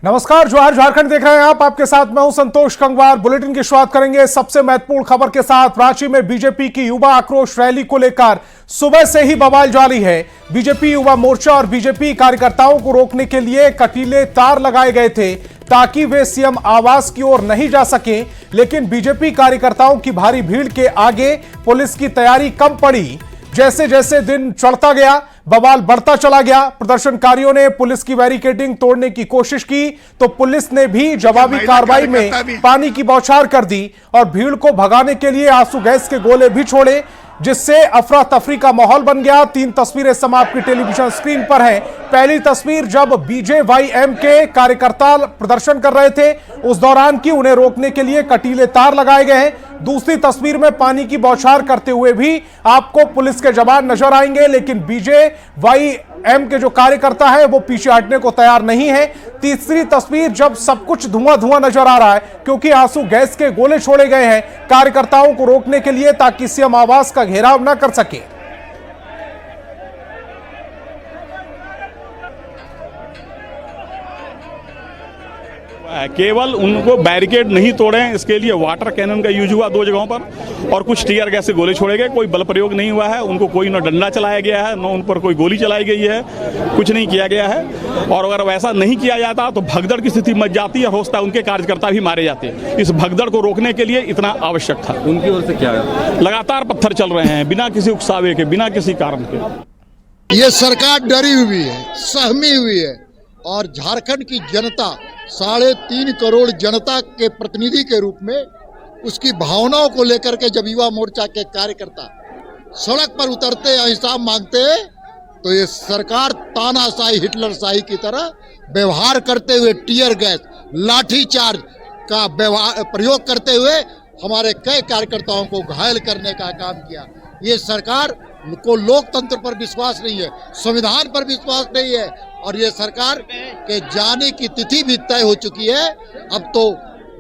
नमस्कार, जोहार झारखंड देख रहे हैं आप। आपके साथ मैं हूं संतोष कंगवार। बुलेटिन की शुरुआत करेंगे सबसे महत्वपूर्ण खबर के साथ। रांची में बीजेपी की युवा आक्रोश रैली को लेकर सुबह से ही बवाल जारी है। बीजेपी युवा मोर्चा और बीजेपी कार्यकर्ताओं को रोकने के लिए कटीले तार लगाए गए थे ताकि वे सीएम आवास की ओर नहीं जा सके, लेकिन बीजेपी कार्यकर्ताओं की भारी भीड़ के आगे पुलिस की तैयारी कम पड़ी। जैसे जैसे दिन चढ़ता गया, बवाल बढ़ता चला गया। प्रदर्शनकारियों ने पुलिस की बैरिकेडिंग तोड़ने की कोशिश की तो पुलिस ने भी जवाबी कार्रवाई में पानी की बौछार कर दी और भीड़ को भगाने के लिए आंसू गैस के गोले भी छोड़े, जिससे अफरा तफरी का माहौल बन गया। 3 तस्वीरें समय आपकी टेलीविजन स्क्रीन पर हैं। पहली तस्वीर जब बीजेवाईएम के कार्यकर्ता प्रदर्शन कर रहे थे, उस दौरान की उन्हें रोकने के लिए कटीले तार लगाए गए हैं। दूसरी तस्वीर में पानी की बौछार करते हुए भी आपको पुलिस के जवान नजर आएंगे, लेकिन बीजेवाईएम के जो कार्यकर्ता है वो पीछे हटने को तैयार नहीं है। तीसरी तस्वीर जब सब कुछ धुआं धुआं नजर आ रहा है क्योंकि आंसू गैस के गोले छोड़े गए हैं कार्यकर्ताओं को रोकने के लिए ताकि सीएम आवास का घेराव न कर सके। केवल उनको बैरिकेड नहीं तोड़े, इसके लिए वाटर कैनन का यूज हुआ 2 जगहों पर और कुछ टीयर गैस से गोले छोड़े गए। कोई बल प्रयोग नहीं हुआ है, उनको कोई न डंडा चलाया गया है, न उन पर कोई गोली चलाई गई है, कुछ नहीं किया गया है। और अगर वैसा नहीं किया जाता तो भगदड़ की स्थिति मच जाती है, होता उनके कार्यकर्ता भी मारे जाते। इस भगदड़ को रोकने के लिए इतना आवश्यक था। उनकी ओर से क्या है? लगातार पत्थर चल रहे हैं बिना किसी उकसावे के, बिना किसी कारण के। ये सरकार डरी हुई है, सहमी हुई है और झारखंड की जनता 3.5 करोड़ जनता के प्रतिनिधि के रूप में उसकी भावनाओं को लेकर के जब युवा मोर्चा के कार्यकर्ता सड़क पर उतरते हैं, हिसाब मांगते हैं, तो ये सरकार तानाशाही हिटलरशाही की तरह व्यवहार करते हुए टीयर गैस लाठीचार्ज का प्रयोग करते हुए हमारे कई कार्यकर्ताओं को घायल करने का काम किया। ये सरकार को लोकतंत्र पर विश्वास नहीं है, संविधान पर विश्वास नहीं है और ये सरकार के जाने की तिथि भी तय हो चुकी है। अब तो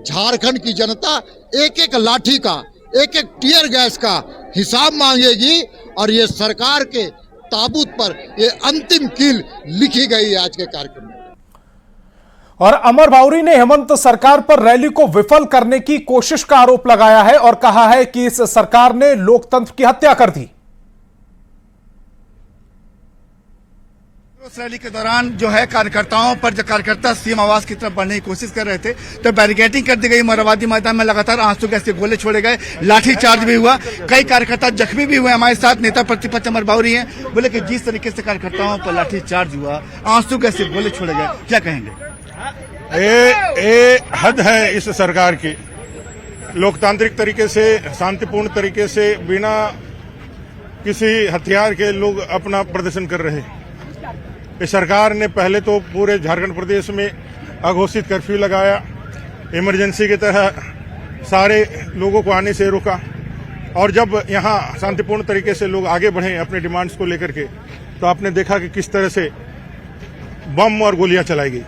झारखंड की जनता एक एक लाठी का, एक एक टीयर गैस का हिसाब मांगेगी और ये सरकार के ताबूत पर ये अंतिम कील लिखी गई है आज के कार्यक्रम में। और अमर बाउरी ने हेमंत सरकार पर रैली को विफल करने की कोशिश का आरोप लगाया है और कहा है कि इस सरकार ने लोकतंत्र की हत्या कर दी। उस रैली के दौरान जो है कार्यकर्ताओं पर, जो कार्यकर्ता सीएम आवास की तरफ बढ़ने की कोशिश कर रहे थे तो बैरिकेडिंग कर दी गई। मोरहाबादी मैदान में लगातार आंसू गैस के गोले छोड़े गए, लाठीचार्ज भी हुआ, कई कार्यकर्ता जख्मी भी हुए। हमारे साथ नेता प्रतिपक्ष अमर बाउरी हैं, बोले कि जिस तरीके से कार्यकर्ताओं पर लाठीचार्ज हुआ, आंसू गैस के गोले छोड़े गए, क्या कहेंगे? ये हद है इस सरकार की। लोकतांत्रिक तरीके से, शांतिपूर्ण तरीके से, बिना किसी हथियार के लोग अपना प्रदर्शन कर रहे हैं। इस सरकार ने पहले तो पूरे झारखंड प्रदेश में अघोषित कर्फ्यू लगाया, इमरजेंसी की तरह सारे लोगों को आने से रोका और जब यहाँ शांतिपूर्ण तरीके से लोग आगे बढ़े अपने डिमांड्स को लेकर के, तो आपने देखा कि किस तरह से बम और गोलियां चलाई गई।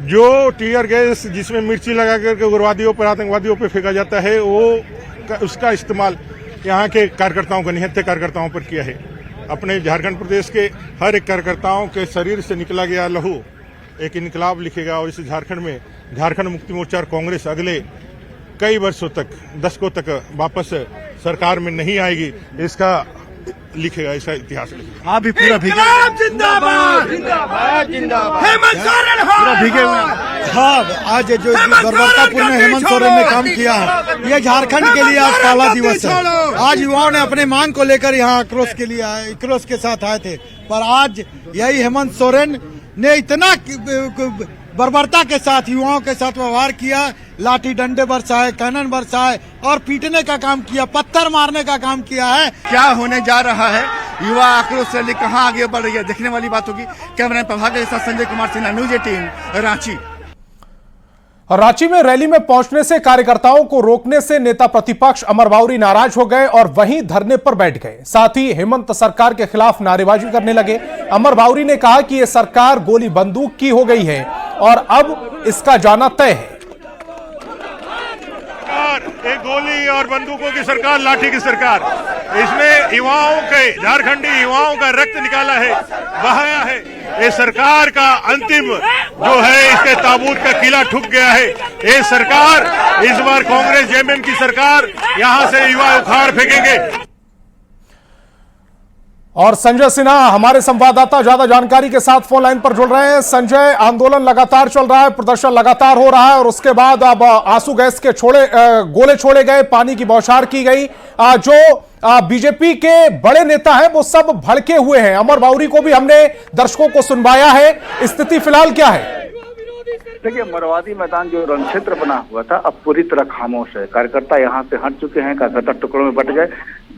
जो टीयर गैस जिसमें मिर्ची लगा करके उग्रवादियों पर, आतंकवादियों पर फेंका जाता है, वो उसका इस्तेमाल यहाँ के कार्यकर्ताओं को, निहत्थे कार्यकर्ताओं पर किया है। अपने झारखंड प्रदेश के हर एक कार्यकर्ताओं के शरीर से निकला गया लहू एक इनकलाब लिखेगा और इस झारखंड में झारखंड मुक्ति मोर्चा और कांग्रेस अगले कई वर्षों तक, दशकों तक वापस सरकार में नहीं आएगी, इसका लिखेगा, इसका इतिहास लिखेगा। आप भी पूरा भीगे, जिंदाबाद जिंदाबाद जिंदाबाद, हेमंत सोरेन पूरा भीगे हुए। हाँ, आज जो बर्बरतापुर में हेमंत सोरेन ने काम किया है, ये झारखंड के लिए आज काला दिवस है। आज युवाओं ने अपने मांग को लेकर यहाँ आक्रोश के लिए आक्रोश के साथ आए थे, पर आज यही हेमंत सोरेन ने इतना बर्बरता के साथ युवाओं के साथ व्यवहार किया, लाठी डंडे बरसाए, कैनन बरसाए और पीटने का काम किया, पत्थर मारने का काम किया है। क्या होने जा रहा है? युवा आक्रोश रैली कहाँ आगे बढ़ रही है, देखने वाली बात होगी। कैमरा प्रभाकर के साथ संजय कुमार सिन्हा, न्यूज 18 रांची। और रांची में रैली में पहुंचने से कार्यकर्ताओं को रोकने से नेता प्रतिपक्ष अमर बाउरी नाराज हो गए और वहीं धरने पर बैठ गए। साथ ही हेमंत सरकार के खिलाफ नारेबाजी करने लगे। अमर बाउरी ने कहा कि यह सरकार गोली बंदूक की हो गई है और अब इसका जाना तय है। सरकार, एक गोली और बंदूकों की सरकार, लाठी की सरकार। इसमें युवाओं के, झारखंडी युवाओं का रक्त निकाला है, बहाया है। ये सरकार का अंतिम जो है, इसके ताबूत का किला ठुक गया है। ये सरकार इस बार कांग्रेस जेएमएम की सरकार, यहां से युवा उखाड़ फेंकेंगे। और संजय सिन्हा हमारे संवाददाता ज्यादा जानकारी के साथ फोन लाइन पर जुड़ रहे हैं। संजय, आंदोलन लगातार चल रहा है, प्रदर्शन लगातार हो रहा है और उसके बाद अब आंसू गैस के गोले छोड़े गए, पानी की बौछार की गई। जो बीजेपी के बड़े नेता हैं वो सब भड़के हुए हैं। अमर बाउरी को भी हमने दर्शकों को सुनवाया है। स्थिति फिलहाल क्या है? देखिए, मरवादी मैदान जो रणक्षेत्र बना हुआ था अब पूरी तरह खामोश है। कार्यकर्ता यहाँ से हट चुके हैं, कार्यकर्ता टुकड़ों में बट गए,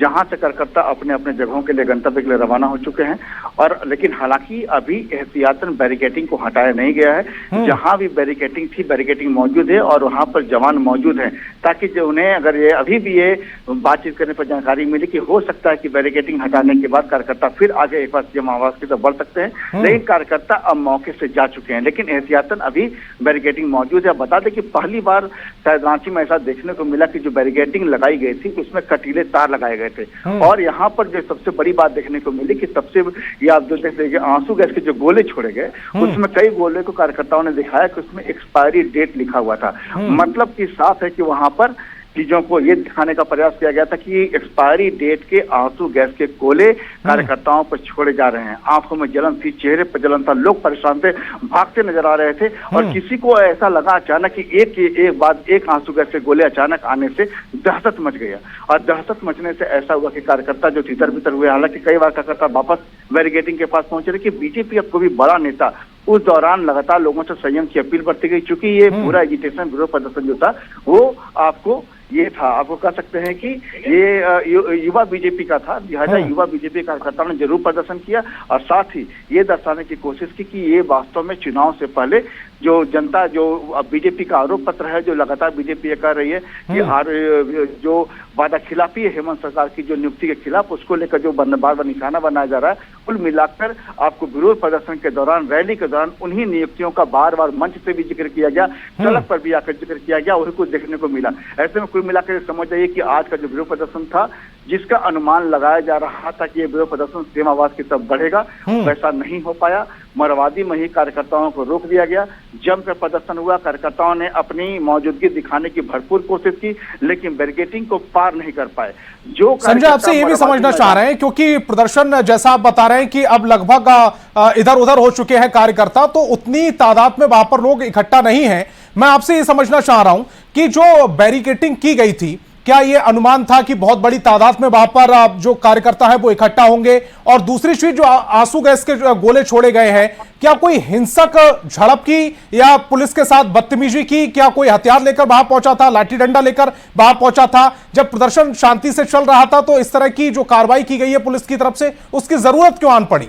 जहां से कार्यकर्ता अपने अपने जगहों के लिए, गंतव्य के लिए रवाना हो चुके हैं। और लेकिन हालांकि अभी एहतियातन बैरिकेडिंग को हटाया नहीं गया है। जहां भी बैरिकेडिंग थी, बैरिकेडिंग मौजूद है और वहां पर जवान मौजूद हैं, ताकि जो उन्हें अगर ये अभी भी ये बातचीत करने पर जानकारी मिली कि हो सकता है कि बैरिकेडिंग हटाने के बाद कार्यकर्ता फिर आगे एक बार सीएम आवास की तरफ बढ़ सकते हैं। लेकिन कार्यकर्ता अब मौके से जा चुके हैं, लेकिन एहतियातन अभी बैरिकेडिंग मौजूद है। बता दें कि पहली बार शायद रांची में ऐसा देखने को मिला कि जो बैरिकेडिंग लगाई गई थी उसमें कटीले तार लगाए गए थे। और यहाँ पर जो सबसे बड़ी बात देखने को मिली कि सबसे, ये आप जो देख लीजिए, आंसू गैस के जो गोले छोड़े गए उसमें कई गोले को कार्यकर्ताओं ने दिखाया कि उसमें एक्सपायरी डेट लिखा हुआ था। मतलब कि साफ है कि वहां पर चीजों को ये दिखाने का प्रयास किया गया था कि एक्सपायरी डेट के आंसू गैस के गोले कार्यकर्ताओं पर छोड़े जा रहे हैं। आंखों में जलन थी, चेहरे पर जलन था, लोग परेशान थे, भागते नजर आ रहे थे। और किसी को ऐसा लगा अचानक कि एक आंसू गैस के गोले अचानक आने से दहशत मच गया। और दहशत मचने से ऐसा हुआ कि कार्यकर्ता जो तितर बितर हुए, हालांकि कई बार कार्यकर्ता वापस बैरिकेडिंग के पास पहुंचे, लेकिन बीजेपी अब कोई बड़ा नेता उस दौरान लगातार लोगों से संयम की अपील बढ़ती गई। चूंकि ये पूरा एजिटेशन, विरोध प्रदर्शन जो था वो आपको ये था, आपको कह सकते हैं कि ये युवा बीजेपी का था, लिहाजा युवा बीजेपी कार्यकर्ताओं ने जरूर प्रदर्शन किया और साथ ही ये दर्शाने की कोशिश की कि ये वास्तव में चुनाव से पहले जो जनता, जो बीजेपी का आरोप पत्र है जो लगातार बीजेपी ये कर रही है कि जो वादा खिलाफी है हेमंत सरकार की जो नियुक्ति के खिलाफ, उसको लेकर जो बार बार निशाना बनाया जा रहा है, कुल मिलाकर आपको विरोध प्रदर्शन के दौरान, रैली के दौरान उन्हीं नियुक्तियों का बार बार मंच पे भी जिक्र किया गया, सड़क पर भी आकर जिक्र किया गया, वही कुछ देखने को मिला। ऐसे में कुल मिलाकर समझ जाइए कि आज का जो विरोध प्रदर्शन था, जिसका अनुमान लगाया जा रहा था कि ये विरोध प्रदर्शन सीएम आवास की तरफ बढ़ेगा, वैसा नहीं हो पाया। मरवादी में ही कार्यकर्ताओं को रोक दिया गया, जमकर प्रदर्शन हुआ, कार्यकर्ताओं ने अपनी मौजूदगी दिखाने की भरपूर कोशिश की, लेकिन बैरिकेडिंग को पार नहीं कर पाए। जो संजय, आपसे ये भी समझना चाह रहे हैं, क्योंकि प्रदर्शन जैसा आप बता रहे हैं कि अब लगभग इधर उधर हो चुके हैं कार्यकर्ता, तो उतनी तादाद में वहां पर लोग इकट्ठा नहीं है। मैं आपसे ये समझना चाह रहा हूं कि जो बैरिकेडिंग की गई थी, क्या ये अनुमान था कि बहुत बड़ी तादाद में वहां पर जो कार्यकर्ता है वो इकट्ठा होंगे? और दूसरी चीज, जो आंसू गैस के गोले छोड़े गए हैं, क्या कोई हिंसक झड़प की या पुलिस के साथ बदतमीजी की? क्या कोई हथियार लेकर वहां पहुंचा था, लाठी डंडा लेकर वहां पहुंचा था? जब प्रदर्शन शांति से चल रहा था तो इस तरह की जो कार्रवाई की गई है पुलिस की तरफ से, उसकी जरूरत क्यों आन पड़ी?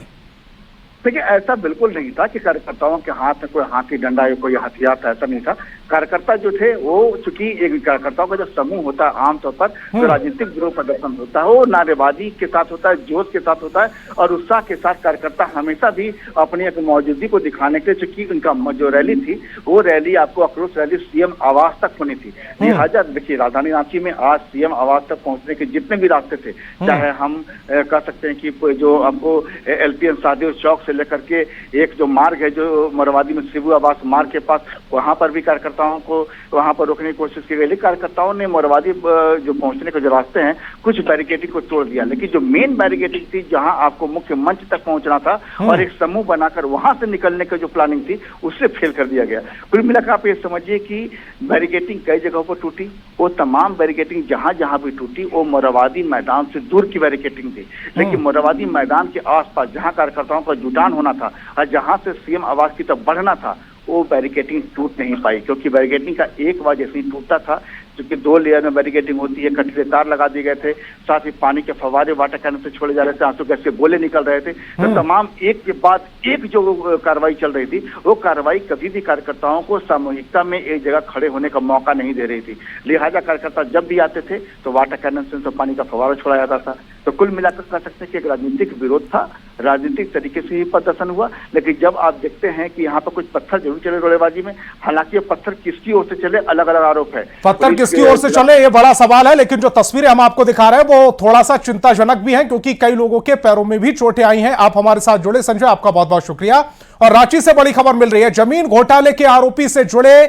देखिए, ऐसा बिल्कुल नहीं था कि कार्यकर्ताओं के हाथ में कोई हाथी डंडा या कोई हथियार था, ऐसा नहीं था। कार्यकर्ता जो थे वो, चूंकि एक कार्यकर्ताओं का जो समूह होता है आमतौर पर जो राजनीतिक विरोध प्रदर्शन होता है वो नारेबाजी के साथ होता है, जोश के साथ होता है और उत्साह के साथ। कार्यकर्ता हमेशा भी अपनी एक मौजूदगी को दिखाने के लिए, चूंकि उनका जो रैली थी वो रैली आपको आक्रोश रैली सीएम आवास तक होनी थी। लिहाजा देखिए, राजधानी रांची में आज सीएम आवास तक पहुंचने के जितने भी रास्ते थे, चाहे हम कह सकते हैं कि जो आपको एलपीएन सादियों चौक से लेकर के एक जो मार्ग है जो मरवादी में शिबू आवास मार्ग के पास, वहां पर भी कार्यकर्ताओं को वहां पर रोकने की कोशिश की गई। कार्यकर्ताओं ने मरवादी जो पहुंचने के जो रास्ते हैं कुछ बैरिकेडिंग को तोड़ दिया, लेकिन जो मेन बैरिकेडिंग थी जहां आपको मुख्य मंच तक पहुंचना था और एक समूह बनाकर वहां से निकलने की जो प्लानिंग थी उससे फेल कर दिया गया। कुल मिलाकर आप ये समझिए कि बैरिकेडिंग कई जगहों पर टूटी, वो तमाम बैरिकेडिंग जहां जहां भी टूटी वो मरवादी मैदान से दूर की बैरिकेडिंग थी। लेकिन मरवादी मैदान के आसपास जहां कार्यकर्ताओं का जुटान होना था और जहां से सीएम आवास की तरफ बढ़ना था, वो बैरिकेडिंग टूट नहीं पाई, क्योंकि बैरिकेडिंग का एक बार जैसे ही टूटता था, क्योंकि 2 लेयर में बैरिकेडिंग होती है, कटीले तार लगा दिए गए थे, साथ ही पानी के फव्वारे वाटर कैनन से छोड़े जा रहे थे, आंसू गैस के गोले निकल रहे थे, तो तमाम एक के बाद एक जो कार्रवाई चल रही थी वो कार्रवाई कभी भी कार्यकर्ताओं को सामूहिकता में एक जगह खड़े होने का मौका नहीं दे रही थी। लिहाजा कार्यकर्ता जब भी आते थे तो वाटर कैनन से पानी का फव्वारा छोड़ा जाता था, तो कुल मिलाकर कह सकते हैं कि एक राजनीतिक विरोध था, राजनीतिक तरीके से ही प्रदर्शन हुआ। लेकिन जब आप देखते हैं कि यहाँ पर कुछ पत्थर जरूर चले रोड़ेबाजी में, हालांकि ये पत्थर किसकी ओर से चले अलग अलग आरोप है। पत्थर किसकी ओर से चले ये बड़ा सवाल है, लेकिन जो तस्वीरें हम आपको दिखा रहे हैं वो थोड़ा सा चिंताजनक भी हैं, क्योंकि कई लोगों के पैरों में भी चोटें आई हैं। आप हमारे साथ जुड़े संजय, आपका बहुत बहुत शुक्रिया। और रांची से बड़ी खबर मिल रही है, जमीन घोटाले के आरोपी से जुड़े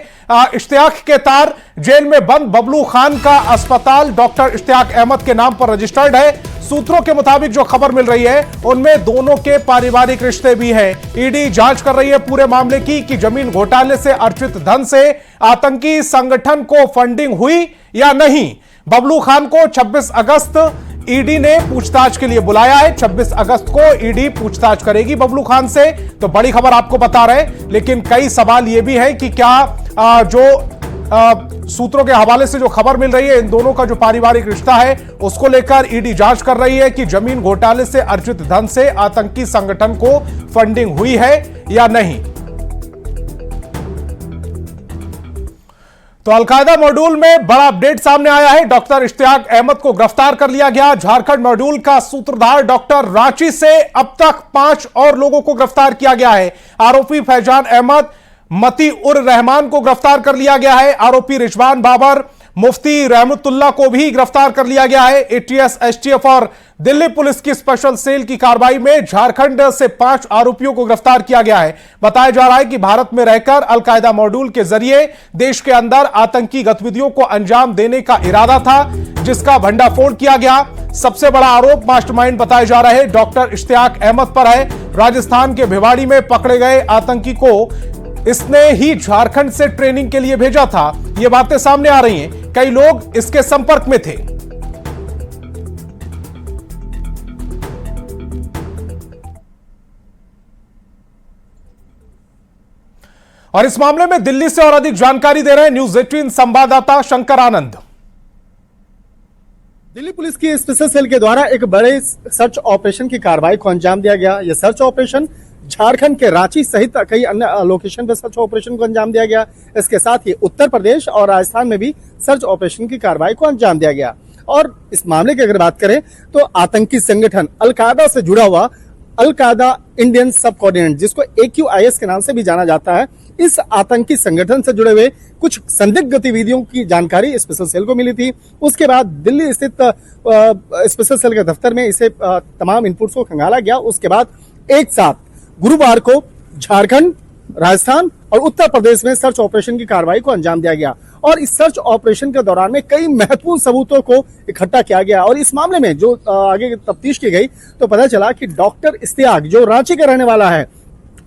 इश्तियाक के तार, जेल में बंद बबलू खान का अस्पताल डॉक्टर इश्तियाक अहमद के नाम पर रजिस्टर्ड है। सूत्रों के मुताबिक जो खबर मिल रही है उनमें दोनों के पारिवारिक रिश्ते भी हैं। ईडी जांच कर रही है पूरे मामले की कि जमीन घोटाले से अर्जित धन से आतंकी संगठन को फंडिंग हुई या नहीं। बबलू खान को 26 अगस्त ईडी ने पूछताछ के लिए बुलाया है। 26 अगस्त को ईडी पूछताछ करेगी बबलू खान से। तो बड़ी खबर आपको बता रहे हैं, लेकिन कई सवाल यह भी है कि क्या सूत्रों के हवाले से जो खबर मिल रही है, इन दोनों का जो पारिवारिक रिश्ता है उसको लेकर ईडी जांच कर रही है कि जमीन घोटाले से अर्जित धन से आतंकी संगठन को फंडिंग हुई है या नहीं। तो अलकायदा मॉड्यूल में बड़ा अपडेट सामने आया है। डॉक्टर इश्तियाक अहमद को गिरफ्तार कर लिया गया। झारखंड मॉड्यूल का सूत्रधार डॉक्टर, रांची से अब तक 5 और लोगों को गिरफ्तार किया गया है। आरोपी फैजान अहमद, मती उर रहमान को गिरफ्तार कर लिया गया है। आरोपी रिजवान बाबर, मुफ्ती रहमतुल्लाह को भी गिरफ्तार कर लिया गया है। एटीएस, एसटीएफ और दिल्ली पुलिस की स्पेशल सेल की कार्रवाई में झारखंड से 5 आरोपियों को गिरफ्तार किया गया है। बताया जा रहा है कि भारत में रहकर अलकायदा मॉड्यूल के जरिए देश के अंदर आतंकी गतिविधियों को अंजाम देने का इरादा था, जिसका भंडाफोड़ किया गया। सबसे बड़ा आरोप मास्टरमाइंड बताए जा रहे डॉक्टर इश्तियाक अहमद पर है। राजस्थान के भिवाड़ी में पकड़े गए आतंकी को इसने ही झारखंड से ट्रेनिंग के लिए भेजा था। ये बातें सामने आ रही हैं, कई लोग इसके संपर्क में थे। और इस मामले में दिल्ली से और अधिक जानकारी दे रहे हैं न्यूज 18 संवाददाता शंकर आनंद। दिल्ली पुलिस की स्पेशल सेल के द्वारा एक बड़े सर्च ऑपरेशन की कार्रवाई को अंजाम दिया गया। यह सर्च ऑपरेशन झारखंड के रांची सहित कई अन्य लोकेशन पर सर्च ऑपरेशन को अंजाम दिया गया। इसके साथ ही उत्तर प्रदेश और राजस्थान में भी सर्च ऑपरेशन की कार्रवाई को अंजाम दिया गया। और इस मामले की अगर बात करें तो आतंकी संगठन अलकायदा से जुड़ा हुआ अलकायदा इंडियन सब कोऑर्डिनेट, जिसको AQIS के नाम से भी जाना जाता है, इस आतंकी संगठन से जुड़े हुए कुछ संदिग्ध गतिविधियों की जानकारी स्पेशल सेल को मिली थी। उसके बाद दिल्ली स्थित स्पेशल सेल के दफ्तर में इसे तमाम इनपुट्स को खंगाला गया। उसके बाद एक साथ गुरुवार को झारखंड, राजस्थान और उत्तर प्रदेश में सर्च ऑपरेशन की कार्रवाई को अंजाम दिया गया। और इस सर्च ऑपरेशन के दौरान में कई महत्वपूर्ण सबूतों को इकट्ठा किया गया। और इस मामले में जो आगे तफ्तीश की गई तो पता चला कि डॉक्टर इश्तियाक, जो रांची का रहने वाला है,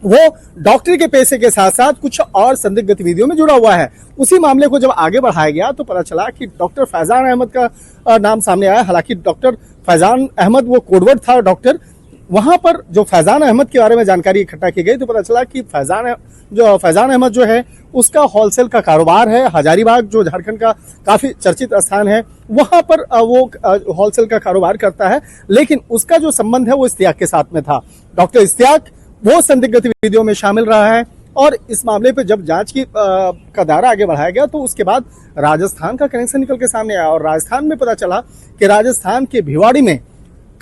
वो डॉक्टरी के पेशे के साथ साथ कुछ और संदिग्ध गतिविधियों में जुड़ा हुआ है। उसी मामले को जब आगे बढ़ाया गया तो पता चला कि डॉक्टर फैजान अहमद का नाम सामने आया। हालांकि डॉक्टर फैजान अहमद वो कोडवर्ड था डॉक्टर। वहां पर जो फैजान अहमद के बारे में जानकारी इकट्ठा की गई तो पता चला कि फैजान अहमद जो है उसका होलसेल का कारोबार है। हजारीबाग जो झारखंड का काफी चर्चित स्थान है, वहां पर वो होलसेल का कारोबार करता है। लेकिन उसका जो संबंध है वो इश्तियाक के साथ में था। डॉक्टर इश्तियाक वो संदिग्ध गतिविधियों में शामिल रहा है। और इस मामले पर जब जांच का दायरा आगे बढ़ाया गया तो उसके बाद राजस्थान का कनेक्शन निकल के सामने आया। और राजस्थान में पता चला कि राजस्थान के भिवाड़ी में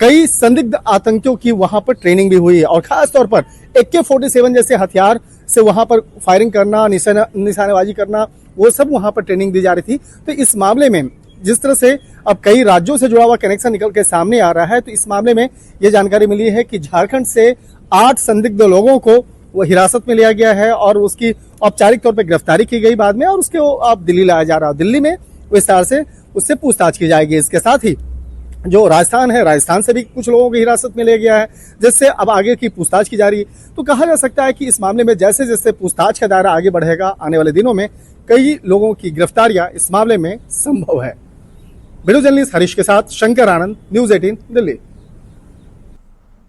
कई संदिग्ध आतंकियों की वहां पर ट्रेनिंग भी हुई है। और खास तौर पर AK-47 जैसे हथियार से वहां पर फायरिंग करना, निशानेबाजी करना, वो सब वहां पर ट्रेनिंग दी जा रही थी। तो इस मामले में जिस तरह से अब कई राज्यों से जुड़ा हुआ कनेक्शन निकल के सामने आ रहा है, तो इस मामले में यह जानकारी मिली है कि झारखंड से 8 संदिग्ध लोगों को वो हिरासत में लिया गया है और उसकी औपचारिक तौर पर गिरफ्तारी की गई बाद में, और उसके अब दिल्ली लाया जा रहा है। दिल्ली में विस्तार से उससे पूछताछ की जाएगी। इसके साथ ही जो राजस्थान है, राजस्थान से भी कुछ लोगों की हिरासत में लिया गया है, जिससे अब आगे की पूछताछ की जा रही है। तो कहा जा सकता है कि इस मामले में जैसे जैसे पूछताछ का दायरा आगे बढ़ेगा, आने वाले दिनों में कई लोगों की गिरफ्तारियां इस मामले में संभव है। वीडियो जर्नलिस्ट हरीश के साथ शंकर आनंद, न्यूज 18 दिल्ली।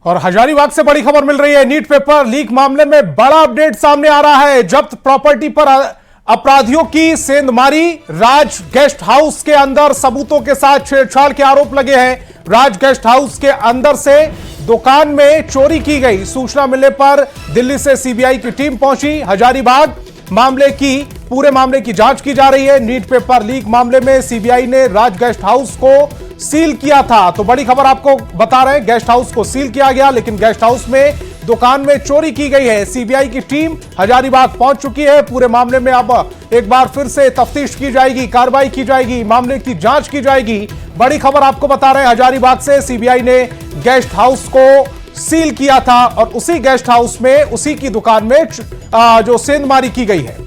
और हजारीबाग से बड़ी खबर मिल रही है। नीट पेपर लीक मामले में बड़ा अपडेट सामने आ रहा है। जब्त प्रॉपर्टी पर अपराधियों की सेंधमारी, राज गेस्ट हाउस के अंदर सबूतों के साथ छेड़छाड़ के आरोप लगे हैं। राज गेस्ट हाउस के अंदर से दुकान में चोरी की गई। सूचना मिलने पर दिल्ली से सीबीआई की टीम पहुंची हजारीबाग। पूरे मामले की जांच की जा रही है। नीट पेपर लीक मामले में सीबीआई ने राज गेस्ट हाउस को सील किया था। तो बड़ी खबर आपको बता रहे हैं, गेस्ट हाउस को सील किया गया, लेकिन गेस्ट हाउस में दुकान में चोरी की गई है। सीबीआई की टीम हजारीबाग पहुंच चुकी है। पूरे मामले में अब एक बार फिर से तफ्तीश की जाएगी, कार्रवाई की जाएगी, मामले की जांच की जाएगी। बड़ी खबर आपको बता रहे हैं, हजारीबाग से सीबीआई ने गेस्ट हाउस को सील किया था और उसी गेस्ट हाउस में, उसी की दुकान में जो सेंधमारी की गई है।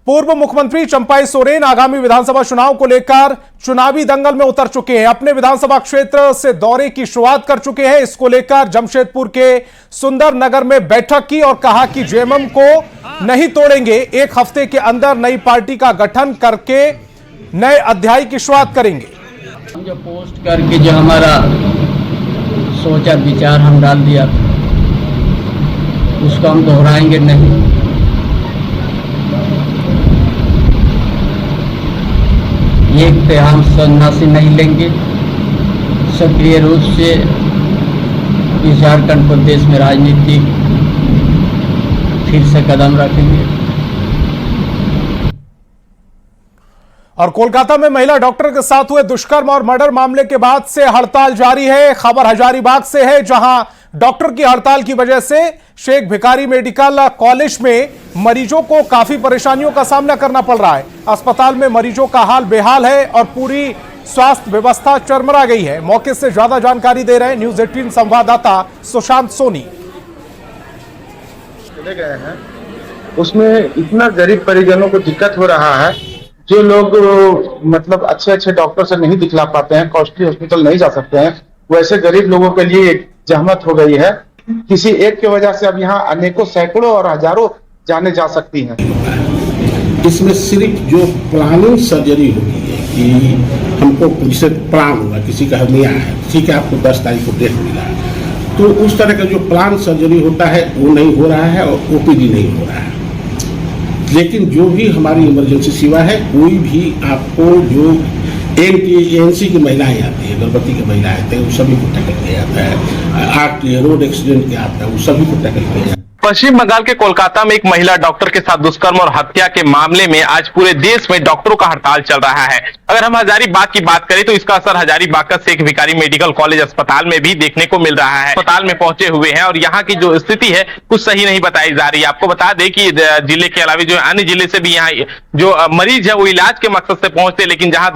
पूर्व मुख्यमंत्री चंपाई सोरेन आगामी विधानसभा चुनाव को लेकर चुनावी दंगल में उतर चुके हैं। अपने विधानसभा क्षेत्र से दौरे की शुरुआत कर चुके हैं। इसको लेकर जमशेदपुर के सुंदर नगर में बैठक की और कहा कि जेएमएम को नहीं तोड़ेंगे, एक हफ्ते के अंदर नई पार्टी का गठन करके नए अध्याय की शुरुआत करेंगे। हम जो पोस्ट करके जो हमारा सोचा विचार हम डाल दिया उसको हम दोहराएंगे नहीं। एक पे हम सन्यासी नहीं लेंगे, सक्रिय रूप से इस झारखंड प्रदेश में राजनीति फिर से कदम रखेंगे। और कोलकाता में महिला डॉक्टर के साथ हुए दुष्कर्म और मर्डर मामले के बाद से हड़ताल जारी है। खबर हजारीबाग से है, जहां डॉक्टर की हड़ताल की वजह से शेख भिखारी मेडिकल कॉलेज में मरीजों को काफी परेशानियों का सामना करना पड़ रहा है। अस्पताल में मरीजों का हाल बेहाल है और पूरी स्वास्थ्य व्यवस्था चरमरा गई है। मौके से ज्यादा जानकारी दे रहे हैं न्यूज 18 संवाददाता सुशांत सोनी। चले गए हैं, उसमें इतना गरीब परिजनों को दिक्कत हो रहा है। जो लोग मतलब अच्छे डॉक्टर से नहीं दिखला पाते हैं, कॉस्टली हॉस्पिटल नहीं जा सकते हैं, वैसे गरीब लोगों के लिए एक जहमत हो गई है। किसी एक की वजह से अब यहाँ अनेकों सैकड़ों और हजारों जाने जा सकती हैं। इसमें सिर्फ जो प्लानिंग सर्जरी होगी है कि हमको जैसे प्लान हुआ, किसी का हर्निया है, किसी का आपको 10 तारीख को डेट मिला है, तो उस तरह का जो प्लान सर्जरी होता है वो नहीं हो रहा है और ओपीडी नहीं हो रहा है। लेकिन जो भी हमारी इमरजेंसी सेवा है, कोई भी आपको जो एनसी की महिलाएं आती है, गर्भवती की महिलाएं आते हैं, वो सभी को टैकल किया जाता है। आरटीए रोड एक्सीडेंट क्या आता है, वो सभी को टैकल किया जाता है। पश्चिम बंगाल के कोलकाता में एक महिला डॉक्टर के साथ दुष्कर्म और हत्या के मामले में आज पूरे देश में डॉक्टरों का हड़ताल चल रहा है। अगर हम हजारीबाग की बात करें तो इसका असर हजारीबाग का शेख भिखारी मेडिकल कॉलेज अस्पताल में भी देखने को मिल रहा है। अस्पताल में पहुंचे हुए हैं और यहाँ की जो स्थिति है कुछ सही नहीं बताई जा रही है। आपको बता दें कि जिले के अलावा जो अन्य जिले से भी यहाँ जो मरीज है वो इलाज के मकसद से पहुंचते, लेकिन जहाँ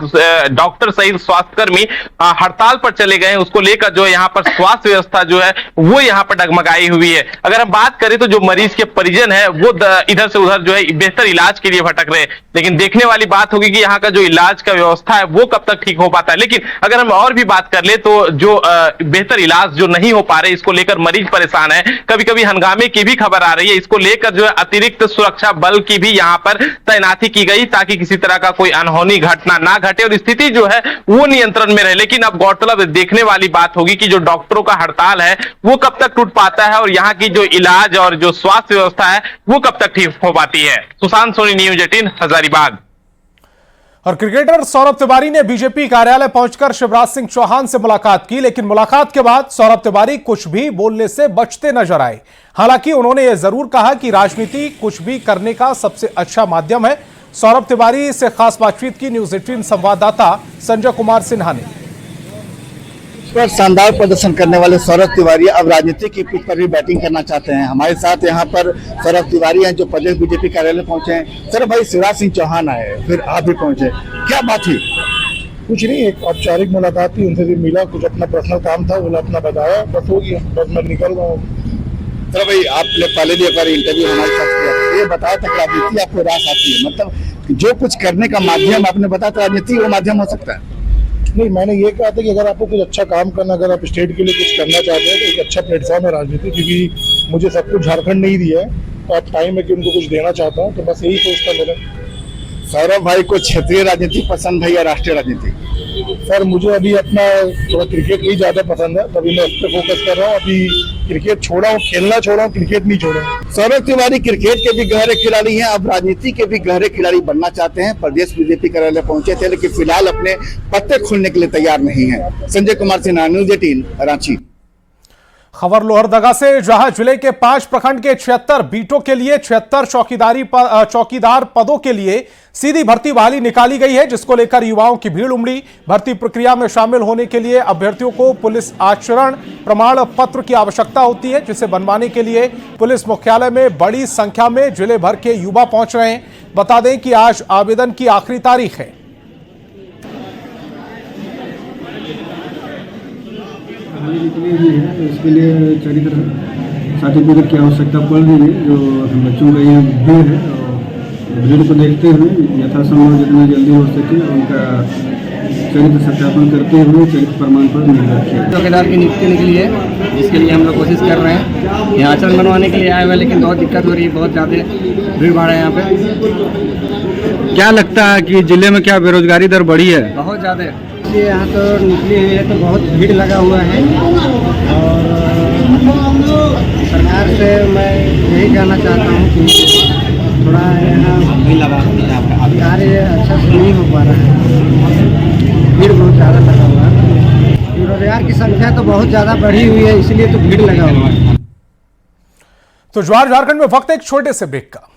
डॉक्टर सहित स्वास्थ्यकर्मी हड़ताल पर चले गए हैं, उसको लेकर जो है यहाँ पर स्वास्थ्य व्यवस्था जो है वो यहाँ पर डगमगाई हुई है। अगर हम बात करें तो जो मरीज के परिजन है वो इधर से उधर जो है बेहतर इलाज के लिए भटक रहे हैं, लेकिन देखने वाली बात होगी कि यहाँ का जो इलाज का व्यवस्था है वो कब तक ठीक हो पाता है। लेकिन अगर हम और भी बात कर ले तो जो बेहतर इलाज जो नहीं हो पा रहे, इसको लेकर मरीज परेशान है। कभी कभी हंगामे की भी खबर आ रही है। इसको लेकर जो है अतिरिक्त सुरक्षा बल की भी यहाँ पर तैनाती की गई ताकि किसी तरह का कोई अनहोनी घटना ना घटे और स्थिति जो है वो नियंत्रण में रहे। लेकिन अब गौरतलब देखने वाली बात होगी कि जो डॉक्टरों का हड़ताल है वो कब तक टूट पाता है और यहाँ की जो इलाज और जो स्वास्थ्य व्यवस्था है वो कब तक ठीक हो पाती है। सुशांत सोनी, न्यूज 18 हजारीबाग। और क्रिकेटर सौरभ तिवारी ने बीजेपी कार्यालय पहुंचकर शिवराज सिंह चौहान से मुलाकात की, लेकिन मुलाकात के बाद सौरभ तिवारी कुछ भी बोलने से बचते नजर आए। हालांकि उन्होंने यह जरूर कहा कि राजनीति कुछ भी करने का सबसे अच्छा माध्यम है। सौरभ तिवारी से खास बातचीत की न्यूज 18 संवाददाता संजय कुमार सिन्हा ने। पर शानदार प्रदर्शन करने वाले सौरभ तिवारी अब राजनीति की पिच पर भी बैटिंग करना चाहते हैं। हमारे साथ यहाँ पर सौरभ तिवारी हैं जो प्रदेश बीजेपी कार्यालय पहुंचे हैं। सर भाई, शिवराज सिंह चौहान आए, फिर आप भी पहुंचे, क्या बात थी? कुछ नहीं, एक औपचारिक मुलाकात थी, उनसे भी मिला, कुछ अपना पर्सनल काम था, उन्होंने अपना बताया, बस हो गया, बस मैं निकल रहा हूँ। सर भाई, आपने पहले भी एक बार इंटरव्यू हमारे साथ किया, ये बताया था कि राजनीति आपको रास आती है, मतलब जो कुछ करने का माध्यम आपने बताया था राजनीति वो माध्यम हो सकता है। नहीं, मैंने ये कहा था कि अगर आपको कुछ अच्छा काम करना, अगर आप स्टेट के लिए कुछ करना चाहते हैं तो एक अच्छा प्लेटफॉर्म है राजनीति, क्योंकि मुझे सब कुछ झारखंड नहीं दिया है, तो अब टाइम है कि उनको कुछ देना चाहता हूँ, तो बस यही सोचता मेरा। सौरभ भाई को क्षेत्रीय राजनीति पसंद है या राष्ट्रीय राजनीति? सर, मुझे अभी अपना थोड़ा क्रिकेट ही ज्यादा पसंद है, तभी मैं उस पर फोकस कर रहा हूँ। अभी क्रिकेट छोड़ा हूँ, खेलना छोड़ा हूँ, क्रिकेट नहीं छोड़ा हूँ। सौरभ तिवारी क्रिकेट के भी गहरे खिलाड़ी हैं, अब राजनीति के भी गहरे खिलाड़ी बनना चाहते हैं। प्रदेश बीजेपी कार्यालय पहुंचे थे, लेकिन फिलहाल अपने पत्ते खोलने के लिए तैयार नहीं है। संजय कुमार सिन्हा, न्यूज 18 रांची। खबर लोहरदगा से, जहां जिले के 5 प्रखंड के 76 बीटों के लिए 76 चौकीदार पदों के लिए सीधी भर्ती बहाली निकाली गई है, जिसको लेकर युवाओं की भीड़ उमड़ी। भर्ती प्रक्रिया में शामिल होने के लिए अभ्यर्थियों को पुलिस आचरण प्रमाण पत्र की आवश्यकता होती है, जिसे बनवाने के लिए पुलिस मुख्यालय में बड़ी संख्या में जिले भर के युवा पहुंच रहे हैं। बता दें कि आज आवेदन की आखिरी तारीख है। निकली हुई है, इसके लिए चरित्र सर्टिफिकेट की आवश्यकता पड़ रही है। जो हम बच्चों का ये भीड़ है और भीड़ को देखते हुए यथासंभव जितना जल्दी हो सके उनका चरित्र सत्यापन करते हुए चरित्र प्रमाण पत्र निर्गत किया। चौकीदार की नियुक्ति निकली है, जिसके लिए हम लोग कोशिश कर रहे हैं। यहाँ आचरण बनवाने के लिए आए हुए, लेकिन बहुत दिक्कत हो रही है, बहुत ज़्यादा भीड़ भाड़ है यहाँ पे। क्या लगता है कि जिले में क्या बेरोजगारी दर बढ़ी है? बहुत ज़्यादा। यहाँ तो निकली हुई है तो बहुत भीड़ लगा हुआ है, और सरकार से मैं यही कहना चाहता हूँ कि थोड़ा यहाँ कार्य अच्छा से नहीं हो पा रहा है, भीड़ बहुत ज़्यादा लगा हुआ है। बेरोजगार की संख्या तो बहुत ज़्यादा बढ़ी हुई है, इसलिए तो भीड़ लगा हुआ है। तो ज्वार झारखंड में वक्त एक छोटे से ब्रेक का।